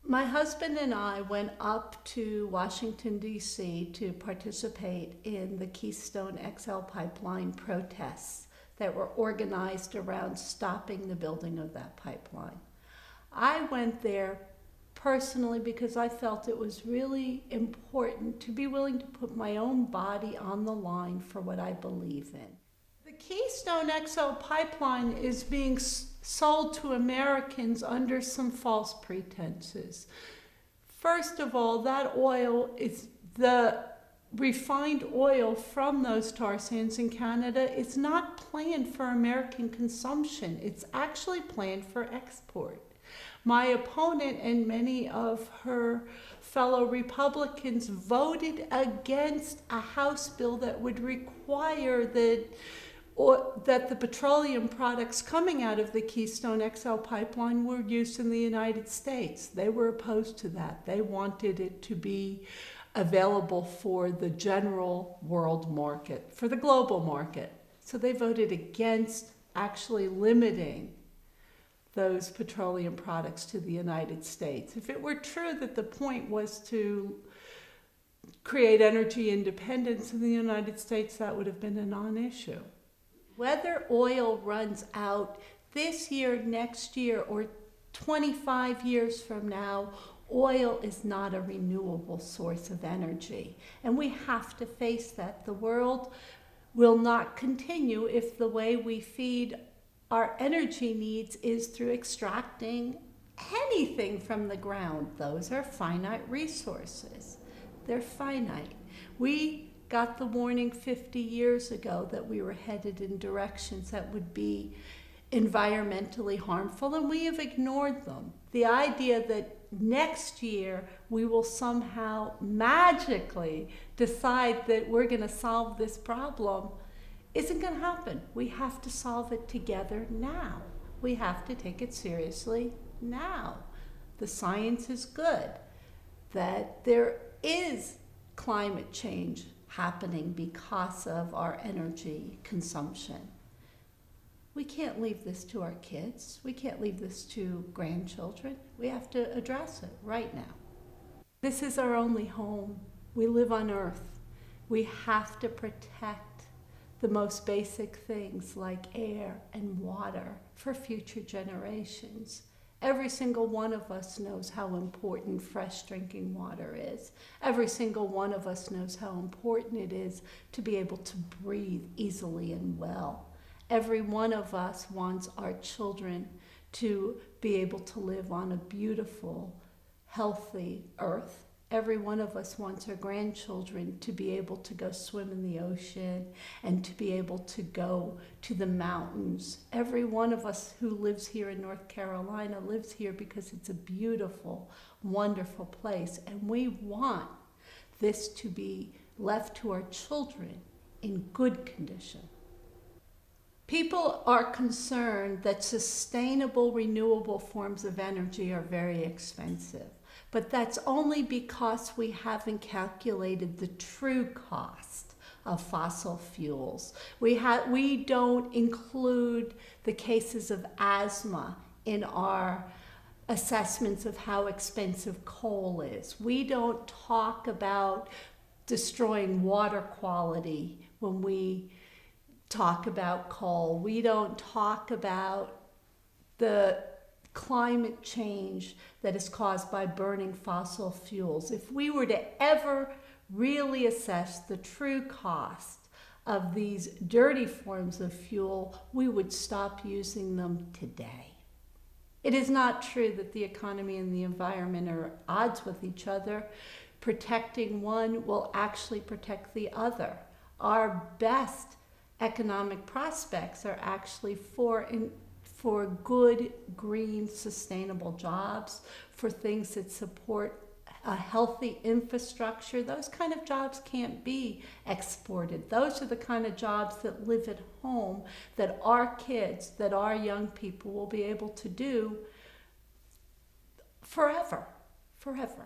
My husband and I went up to Washington, D.C. to participate in the Keystone XL Pipeline protests that were organized around stopping the building of that pipeline. I went there personally because I felt it was really important to be willing to put my own body on the line for what I believe in. The Keystone XL Pipeline is being sold to Americans under some false pretenses. First of all, that oil is the refined oil from those tar sands in Canada. It's not planned for American consumption. It's actually planned for export. My opponent and many of her fellow Republicans voted against a House bill that would require that the petroleum products coming out of the Keystone XL pipeline were used in the United States. They were opposed to that. They wanted it to be available for the general world market, for the global market. So they voted against actually limiting those petroleum products to the United States. If it were true that the point was to create energy independence in the United States, that would have been a non-issue. Whether oil runs out this year, next year, or 25 years from now, oil is not a renewable source of energy. And we have to face that. The world will not continue if the way we feed our energy needs is through extracting anything from the ground. Those are finite resources. They're finite. We got the warning 50 years ago that we were headed in directions that would be environmentally harmful, and we have ignored them. The idea that next year we will somehow magically decide that we're going to solve this problem isn't going to happen. We have to solve it together now. We have to take it seriously now. The science is good that there is climate change happening because of our energy consumption. We can't leave this to our kids. We can't leave this to grandchildren. We have to address it right now. This is our only home. We live on Earth. We have to protect the most basic things like air and water for future generations. Every single one of us knows how important fresh drinking water is. Every single one of us knows how important it is to be able to breathe easily and well. Every one of us wants our children to be able to live on a beautiful, healthy earth. Every one of us wants our grandchildren to be able to go swim in the ocean and to be able to go to the mountains. Every one of us who lives here in North Carolina lives here because it's a beautiful, wonderful place. And we want this to be left to our children in good condition. People are concerned that sustainable, renewable forms of energy are very expensive. But that's only because we haven't calculated the true cost of fossil fuels. We don't include the cases of asthma in our assessments of how expensive coal is. We don't talk about destroying water quality when we talk about coal. We don't talk about the climate change that is caused by burning fossil fuels. If we were to ever really assess the true cost of these dirty forms of fuel, we would stop using them today. It is not true that the economy and the environment are at odds with each other. Protecting one will actually protect the other. Our best economic prospects are actually for good, green, sustainable jobs, for things that support a healthy infrastructure. Those kind of jobs can't be exported. Those are the kind of jobs that live at home, that our kids, that our young people will be able to do forever, forever.